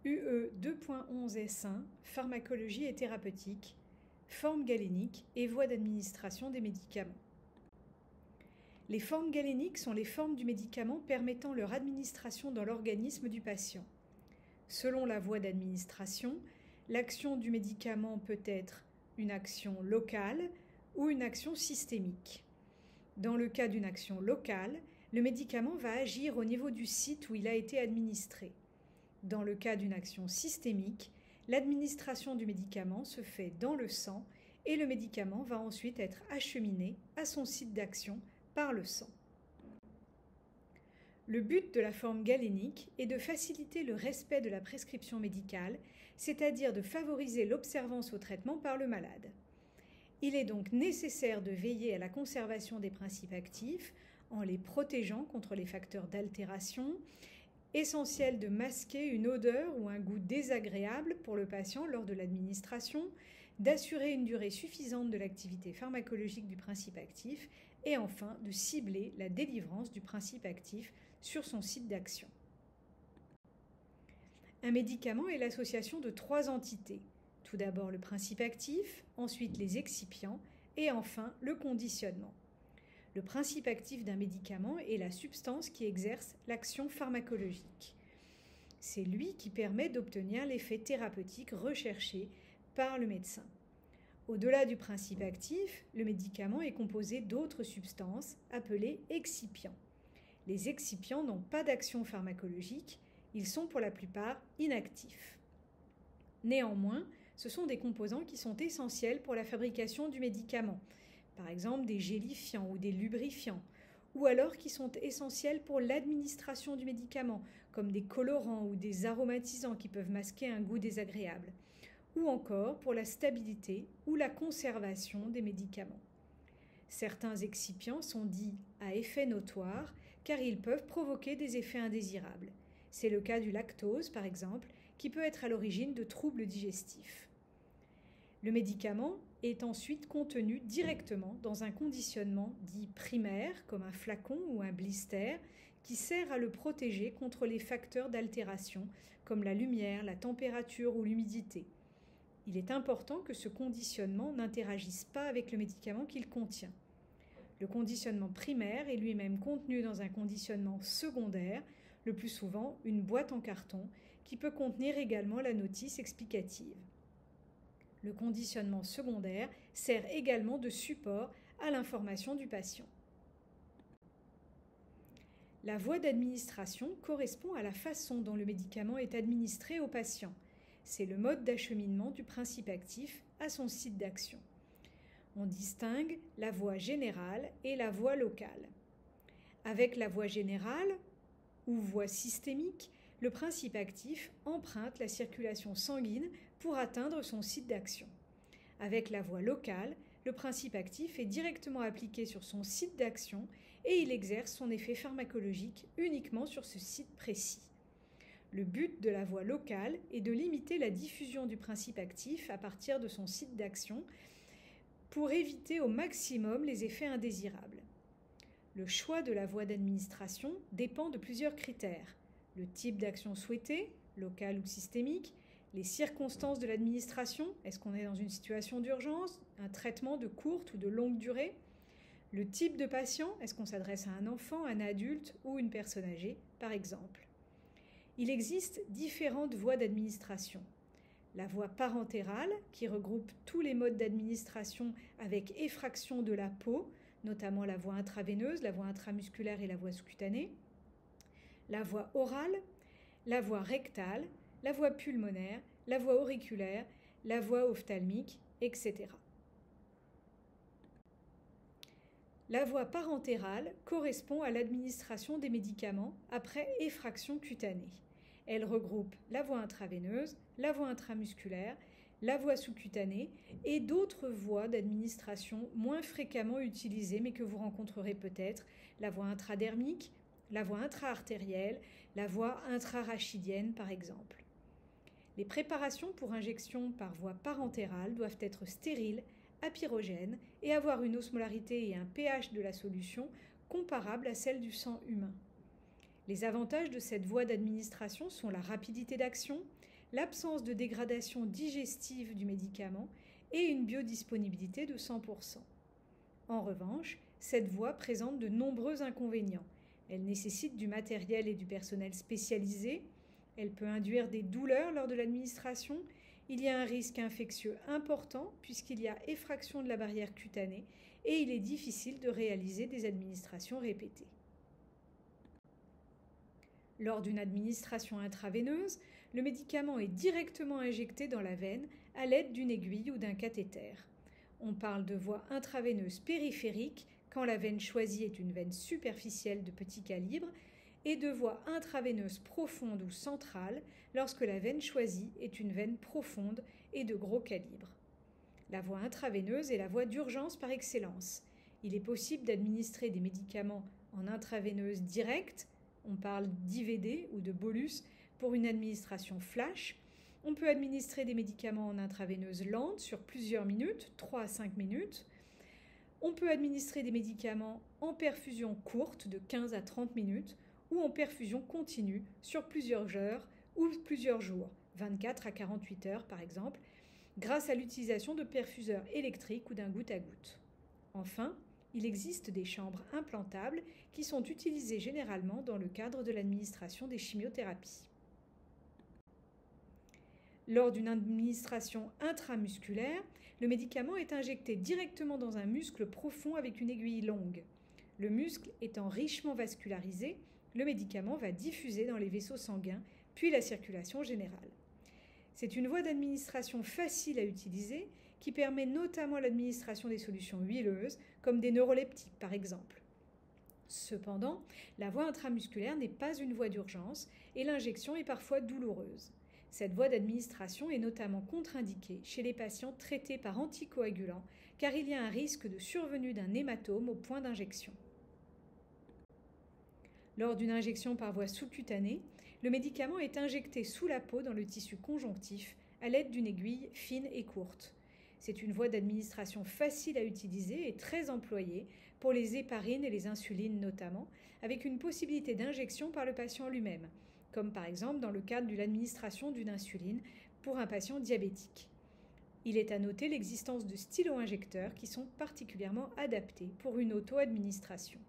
UE 2.11 Pharmacologie et thérapeutique, forme galénique et voie d'administration des médicaments. Les formes galéniques sont les formes du médicament permettant leur administration dans l'organisme du patient. Selon la voie d'administration, l'action du médicament peut être une action locale ou une action systémique. Dans le cas d'une action locale, le médicament va agir au niveau du site où il a été administré. Dans le cas d'une action systémique, l'administration du médicament se fait dans le sang et le médicament va ensuite être acheminé à son site d'action par le sang. Le but de la forme galénique est de faciliter le respect de la prescription médicale, c'est-à-dire de favoriser l'observance au traitement par le malade. Il est donc nécessaire de veiller à la conservation des principes actifs en les protégeant contre les facteurs d'altération, essentiel de masquer une odeur ou un goût désagréable pour le patient lors de l'administration, d'assurer une durée suffisante de l'activité pharmacologique du principe actif et enfin de cibler la délivrance du principe actif sur son site d'action. Un médicament est l'association de 3 entités. Tout d'abord le principe actif, ensuite les excipients et enfin le conditionnement. Le principe actif d'un médicament est la substance qui exerce l'action pharmacologique. C'est lui qui permet d'obtenir l'effet thérapeutique recherché par le médecin. Au-delà du principe actif, le médicament est composé d'autres substances appelées excipients. Les excipients n'ont pas d'action pharmacologique, ils sont pour la plupart inactifs. Néanmoins, ce sont des composants qui sont essentiels pour la fabrication du médicament, par exemple des gélifiants ou des lubrifiants, ou alors qui sont essentiels pour l'administration du médicament, comme des colorants ou des aromatisants qui peuvent masquer un goût désagréable, ou encore pour la stabilité ou la conservation des médicaments. Certains excipients sont dits à effet notoire car ils peuvent provoquer des effets indésirables. C'est le cas du lactose, par exemple, qui peut être à l'origine de troubles digestifs. Le médicament est ensuite contenu directement dans un conditionnement dit primaire, comme un flacon ou un blister, qui sert à le protéger contre les facteurs d'altération, comme la lumière, la température ou l'humidité. Il est important que ce conditionnement n'interagisse pas avec le médicament qu'il contient. Le conditionnement primaire est lui-même contenu dans un conditionnement secondaire, le plus souvent une boîte en carton, qui peut contenir également la notice explicative. Le conditionnement secondaire sert également de support à l'information du patient. La voie d'administration correspond à la façon dont le médicament est administré au patient. C'est le mode d'acheminement du principe actif à son site d'action. On distingue la voie générale et la voie locale. Avec la voie générale, ou voie systémique, le principe actif emprunte la circulation sanguine pour atteindre son site d'action. Avec la voie locale, le principe actif est directement appliqué sur son site d'action et il exerce son effet pharmacologique uniquement sur ce site précis. Le but de la voie locale est de limiter la diffusion du principe actif à partir de son site d'action pour éviter au maximum les effets indésirables. Le choix de la voie d'administration dépend de plusieurs critères. Le type d'action souhaitée, locale ou systémique, les circonstances de l'administration, est-ce qu'on est dans une situation d'urgence, un traitement de courte ou de longue durée, le type de patient, est-ce qu'on s'adresse à un enfant, un adulte ou une personne âgée, par exemple. Il existe différentes voies d'administration. La voie parentérale, qui regroupe tous les modes d'administration avec effraction de la peau, notamment la voie intraveineuse, la voie intramusculaire et la voie sous-cutanée. La voie orale, la voie rectale, la voie pulmonaire, la voie auriculaire, la voie ophtalmique, etc. La voie parentérale correspond à l'administration des médicaments après effraction cutanée. Elle regroupe la voie intraveineuse, la voie intramusculaire, la voie sous-cutanée et d'autres voies d'administration moins fréquemment utilisées mais que vous rencontrerez peut-être, la voie intradermique, la voie intra-artérielle, la voie intrarachidienne par exemple. Les préparations pour injection par voie parentérale doivent être stériles, apyrogènes et avoir une osmolarité et un pH de la solution comparables à celles du sang humain. Les avantages de cette voie d'administration sont la rapidité d'action, l'absence de dégradation digestive du médicament et une biodisponibilité de 100%. En revanche, cette voie présente de nombreux inconvénients. Elle nécessite du matériel et du personnel spécialisé, elle peut induire des douleurs lors de l'administration, il y a un risque infectieux important puisqu'il y a effraction de la barrière cutanée et il est difficile de réaliser des administrations répétées. Lors d'une administration intraveineuse, le médicament est directement injecté dans la veine à l'aide d'une aiguille ou d'un cathéter. On parle de voie intraveineuse périphérique quand la veine choisie est une veine superficielle de petit calibre et de voie intraveineuse profonde ou centrale lorsque la veine choisie est une veine profonde et de gros calibre. La voie intraveineuse est la voie d'urgence par excellence. Il est possible d'administrer des médicaments en intraveineuse directe, on parle d'IVD ou de bolus pour une administration flash. On peut administrer des médicaments en intraveineuse lente sur plusieurs minutes, 3 à 5 minutes. On peut administrer des médicaments en perfusion courte de 15 à 30 minutes ou en perfusion continue sur plusieurs heures ou plusieurs jours, 24 à 48 heures par exemple, grâce à l'utilisation de perfuseurs électriques ou d'un goutte à goutte. Enfin, il existe des chambres implantables qui sont utilisées généralement dans le cadre de l'administration des chimiothérapies. Lors d'une administration intramusculaire, le médicament est injecté directement dans un muscle profond avec une aiguille longue. Le muscle étant richement vascularisé, le médicament va diffuser dans les vaisseaux sanguins, puis la circulation générale. C'est une voie d'administration facile à utiliser qui permet notamment l'administration des solutions huileuses, comme des neuroleptiques par exemple. Cependant, la voie intramusculaire n'est pas une voie d'urgence et l'injection est parfois douloureuse. Cette voie d'administration est notamment contre-indiquée chez les patients traités par anticoagulants car il y a un risque de survenue d'un hématome au point d'injection. Lors d'une injection par voie sous-cutanée, le médicament est injecté sous la peau dans le tissu conjonctif à l'aide d'une aiguille fine et courte. C'est une voie d'administration facile à utiliser et très employée pour les héparines et les insulines notamment, avec une possibilité d'injection par le patient lui-même, comme par exemple dans le cadre de l'administration d'une insuline pour un patient diabétique. Il est à noter l'existence de stylo-injecteurs qui sont particulièrement adaptés pour une auto-administration.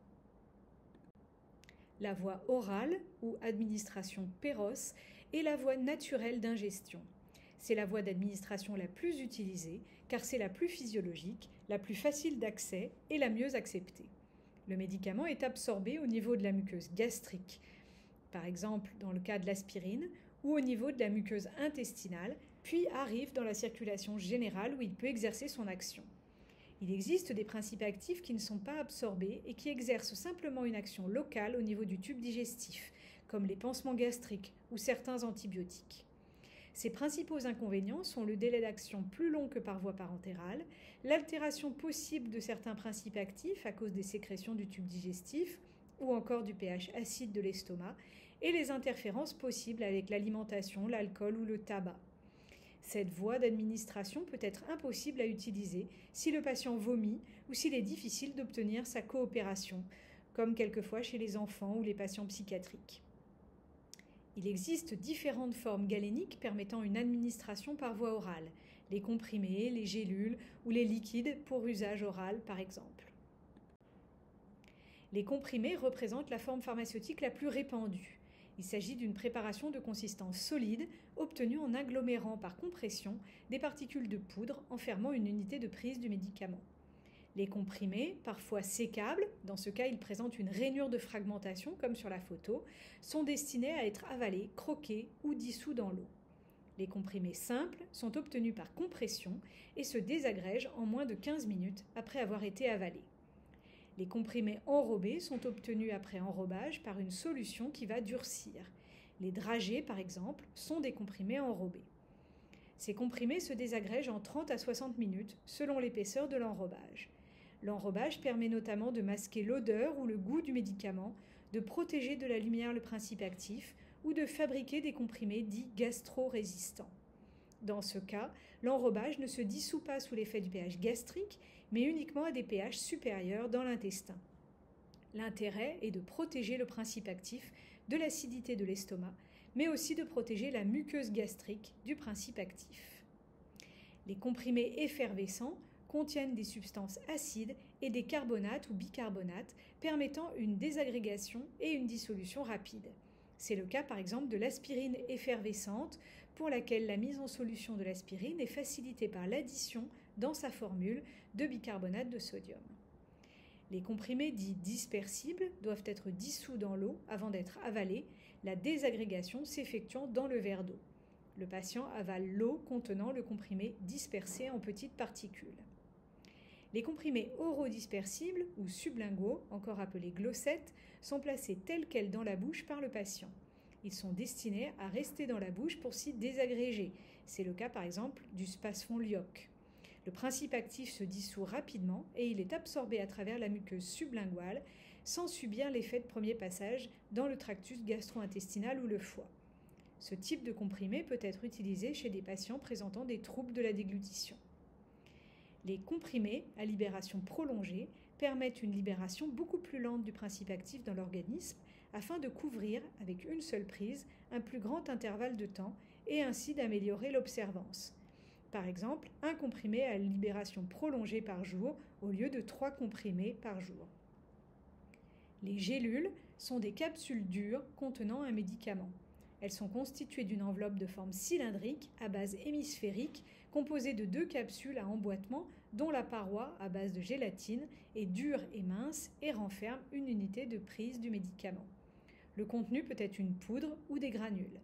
La voie orale ou administration péros est la voie naturelle d'ingestion. C'est la voie d'administration la plus utilisée car c'est la plus physiologique, la plus facile d'accès et la mieux acceptée. Le médicament est absorbé au niveau de la muqueuse gastrique, par exemple dans le cas de l'aspirine, ou au niveau de la muqueuse intestinale, puis arrive dans la circulation générale où il peut exercer son action. Il existe des principes actifs qui ne sont pas absorbés et qui exercent simplement une action locale au niveau du tube digestif, comme les pansements gastriques ou certains antibiotiques. Ces principaux inconvénients sont le délai d'action plus long que par voie parentérale, l'altération possible de certains principes actifs à cause des sécrétions du tube digestif ou encore du pH acide de l'estomac et les interférences possibles avec l'alimentation, l'alcool ou le tabac. Cette voie d'administration peut être impossible à utiliser si le patient vomit ou s'il est difficile d'obtenir sa coopération, comme quelquefois chez les enfants ou les patients psychiatriques. Il existe différentes formes galéniques permettant une administration par voie orale, les comprimés, les gélules ou les liquides pour usage oral par exemple. Les comprimés représentent la forme pharmaceutique la plus répandue. Il s'agit d'une préparation de consistance solide obtenue en agglomérant par compression des particules de poudre enfermant une unité de prise du médicament. Les comprimés, parfois sécables, dans ce cas ils présentent une rainure de fragmentation comme sur la photo, sont destinés à être avalés, croqués ou dissous dans l'eau. Les comprimés simples sont obtenus par compression et se désagrègent en moins de 15 minutes après avoir été avalés. Les comprimés enrobés sont obtenus après enrobage par une solution qui va durcir. Les dragées, par exemple, sont des comprimés enrobés. Ces comprimés se désagrègent en 30 à 60 minutes selon l'épaisseur de l'enrobage. L'enrobage permet notamment de masquer l'odeur ou le goût du médicament, de protéger de la lumière le principe actif ou de fabriquer des comprimés dits gastro-résistants. Dans ce cas, l'enrobage ne se dissout pas sous l'effet du pH gastrique, mais uniquement à des pH supérieurs dans l'intestin. L'intérêt est de protéger le principe actif de l'acidité de l'estomac, mais aussi de protéger la muqueuse gastrique du principe actif. Les comprimés effervescents contiennent des substances acides et des carbonates ou bicarbonates permettant une désagrégation et une dissolution rapide. C'est le cas par exemple de l'aspirine effervescente pour laquelle la mise en solution de l'aspirine est facilitée par l'addition dans sa formule de bicarbonate de sodium. Les comprimés dits dispersibles doivent être dissous dans l'eau avant d'être avalés, la désagrégation s'effectuant dans le verre d'eau. Le patient avale l'eau contenant le comprimé dispersé en petites particules. Les comprimés orodispersibles ou sublinguaux, encore appelés glossettes, sont placés tels quels dans la bouche par le patient. Ils sont destinés à rester dans la bouche pour s'y désagréger. C'est le cas par exemple du spasfon lyoc. Le principe actif se dissout rapidement et il est absorbé à travers la muqueuse sublinguale sans subir l'effet de premier passage dans le tractus gastro-intestinal ou le foie. Ce type de comprimé peut être utilisé chez des patients présentant des troubles de la déglutition. Les comprimés à libération prolongée permettent une libération beaucoup plus lente du principe actif dans l'organisme afin de couvrir, avec une seule prise, un plus grand intervalle de temps et ainsi d'améliorer l'observance. Par exemple, un comprimé à libération prolongée par jour au lieu de 3 comprimés par jour. Les gélules sont des capsules dures contenant un médicament. Elles sont constituées d'une enveloppe de forme cylindrique à base hémisphérique composée de 2 capsules à emboîtement dont la paroi à base de gélatine est dure et mince et renferme une unité de prise du médicament. Le contenu peut être une poudre ou des granules.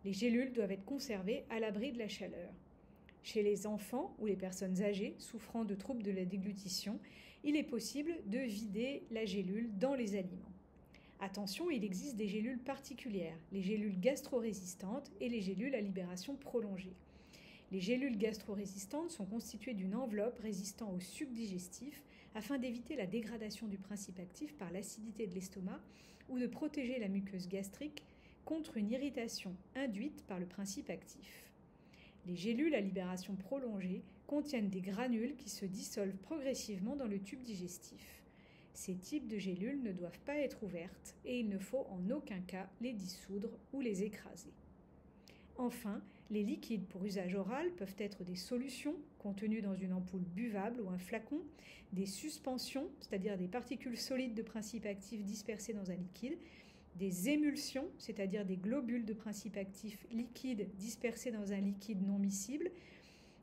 Les gélules doivent être conservées à l'abri de la chaleur. Chez les enfants ou les personnes âgées souffrant de troubles de la déglutition, il est possible de vider la gélule dans les aliments. Attention, il existe des gélules particulières, les gélules gastro-résistantes et les gélules à libération prolongée. Les gélules gastro-résistantes sont constituées d'une enveloppe résistant au suc digestif afin d'éviter la dégradation du principe actif par l'acidité de l'estomac ou de protéger la muqueuse gastrique contre une irritation induite par le principe actif. Les gélules à libération prolongée contiennent des granules qui se dissolvent progressivement dans le tube digestif. Ces types de gélules ne doivent pas être ouvertes et il ne faut en aucun cas les dissoudre ou les écraser. Enfin, les liquides pour usage oral peuvent être des solutions contenues dans une ampoule buvable ou un flacon, des suspensions, c'est-à-dire des particules solides de principe actif dispersées dans un liquide, des émulsions, c'est-à-dire des globules de principe actif liquide dispersés dans un liquide non miscible,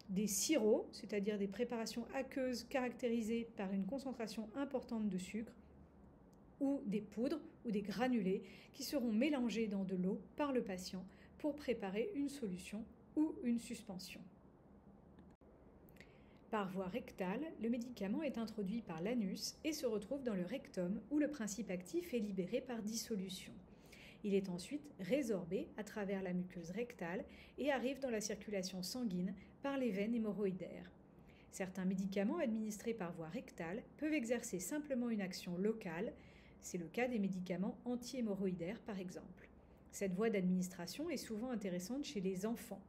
des sirops, c'est-à-dire des préparations aqueuses caractérisées par une concentration importante de sucre, ou des poudres ou des granulés qui seront mélangés dans de l'eau par le patient pour préparer une solution ou une suspension. Par voie rectale, le médicament est introduit par l'anus et se retrouve dans le rectum où le principe actif est libéré par dissolution. Il est ensuite résorbé à travers la muqueuse rectale et arrive dans la circulation sanguine par les veines hémorroïdaires. Certains médicaments administrés par voie rectale peuvent exercer simplement une action locale, c'est le cas des médicaments anti-hémorroïdaires par exemple. Cette voie d'administration est souvent intéressante chez les enfants.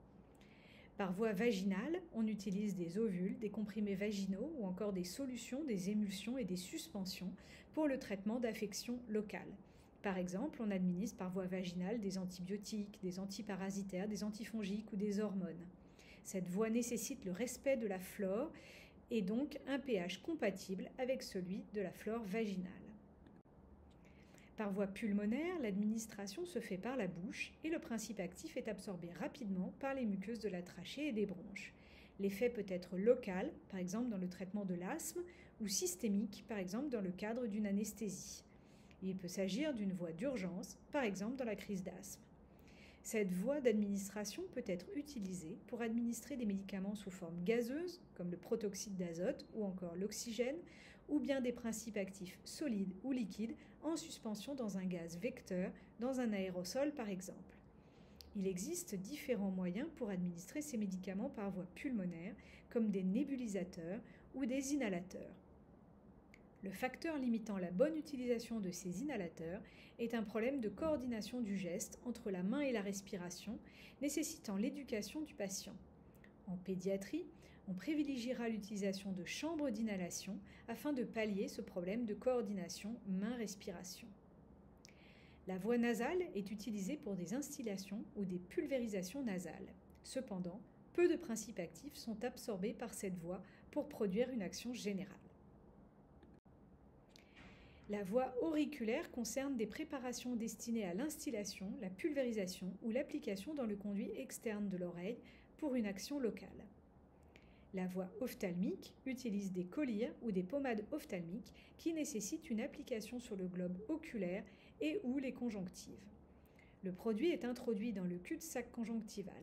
Par voie vaginale, on utilise des ovules, des comprimés vaginaux ou encore des solutions, des émulsions et des suspensions pour le traitement d'affections locales. Par exemple, on administre par voie vaginale des antibiotiques, des antiparasitaires, des antifongiques ou des hormones. Cette voie nécessite le respect de la flore et donc un pH compatible avec celui de la flore vaginale. Par voie pulmonaire, l'administration se fait par la bouche et le principe actif est absorbé rapidement par les muqueuses de la trachée et des bronches. L'effet peut être local, par exemple dans le traitement de l'asthme, ou systémique, par exemple dans le cadre d'une anesthésie. Il peut s'agir d'une voie d'urgence, par exemple dans la crise d'asthme. Cette voie d'administration peut être utilisée pour administrer des médicaments sous forme gazeuse, comme le protoxyde d'azote ou encore l'oxygène, ou bien des principes actifs solides ou liquides en suspension dans un gaz vecteur, dans un aérosol par exemple. Il existe différents moyens pour administrer ces médicaments par voie pulmonaire, comme des nébulisateurs ou des inhalateurs. Le facteur limitant la bonne utilisation de ces inhalateurs est un problème de coordination du geste entre la main et la respiration, nécessitant l'éducation du patient. En pédiatrie, on privilégiera l'utilisation de chambres d'inhalation afin de pallier ce problème de coordination main-respiration. La voie nasale est utilisée pour des instillations ou des pulvérisations nasales. Cependant, peu de principes actifs sont absorbés par cette voie pour produire une action générale. La voie auriculaire concerne des préparations destinées à l'instillation, la pulvérisation ou l'application dans le conduit externe de l'oreille pour une action locale. La voie ophtalmique utilise des collyres ou des pommades ophtalmiques qui nécessitent une application sur le globe oculaire et ou les conjonctives. Le produit est introduit dans le cul-de-sac conjonctival.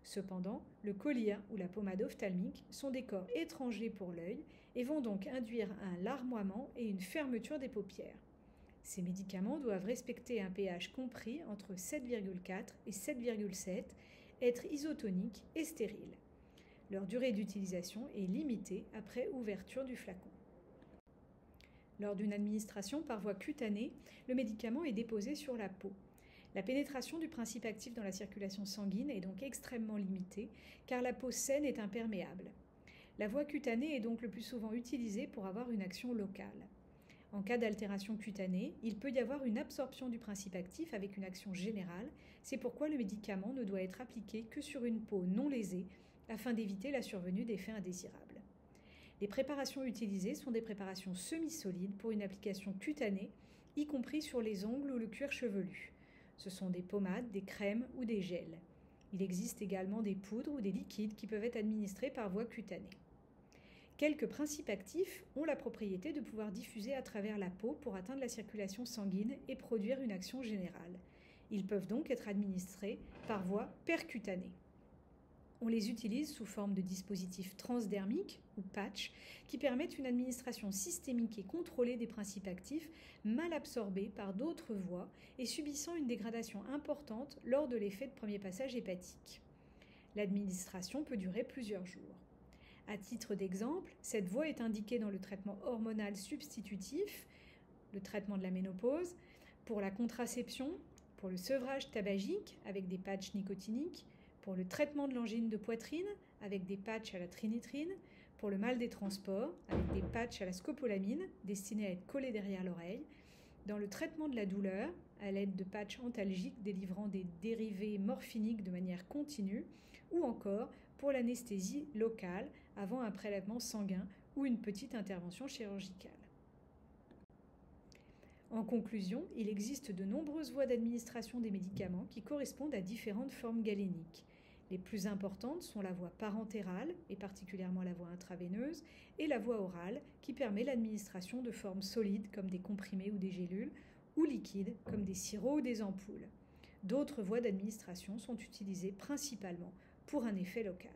Cependant, le collyre ou la pommade ophtalmique sont des corps étrangers pour l'œil et vont donc induire un larmoiement et une fermeture des paupières. Ces médicaments doivent respecter un pH compris entre 7,4 et 7,7, être isotoniques et stériles. Leur durée d'utilisation est limitée après ouverture du flacon. Lors d'une administration par voie cutanée, le médicament est déposé sur la peau. La pénétration du principe actif dans la circulation sanguine est donc extrêmement limitée car la peau saine est imperméable. La voie cutanée est donc le plus souvent utilisée pour avoir une action locale. En cas d'altération cutanée, il peut y avoir une absorption du principe actif avec une action générale. C'est pourquoi le médicament ne doit être appliqué que sur une peau non lésée afin d'éviter la survenue d'effets indésirables. Les préparations utilisées sont des préparations semi-solides pour une application cutanée, y compris sur les ongles ou le cuir chevelu. Ce sont des pommades, des crèmes ou des gels. Il existe également des poudres ou des liquides qui peuvent être administrés par voie cutanée. Quelques principes actifs ont la propriété de pouvoir diffuser à travers la peau pour atteindre la circulation sanguine et produire une action générale. Ils peuvent donc être administrés par voie percutanée. On les utilise sous forme de dispositifs transdermiques ou patch qui permettent une administration systémique et contrôlée des principes actifs mal absorbés par d'autres voies et subissant une dégradation importante lors de l'effet de premier passage hépatique. L'administration peut durer plusieurs jours. À titre d'exemple, cette voie est indiquée dans le traitement hormonal substitutif, le traitement de la ménopause, pour la contraception, pour le sevrage tabagique avec des patchs nicotiniques, pour le traitement de l'angine de poitrine avec des patchs à la trinitrine, pour le mal des transports avec des patchs à la scopolamine destinés à être collés derrière l'oreille, dans le traitement de la douleur à l'aide de patchs antalgiques délivrant des dérivés morphiniques de manière continue, ou encore pour l'anesthésie locale avant un prélèvement sanguin ou une petite intervention chirurgicale. En conclusion, il existe de nombreuses voies d'administration des médicaments qui correspondent à différentes formes galéniques. Les plus importantes sont la voie parentérale, et particulièrement la voie intraveineuse, et la voie orale, qui permet l'administration de formes solides comme des comprimés ou des gélules, ou liquides comme des sirops ou des ampoules. D'autres voies d'administration sont utilisées principalement pour un effet local.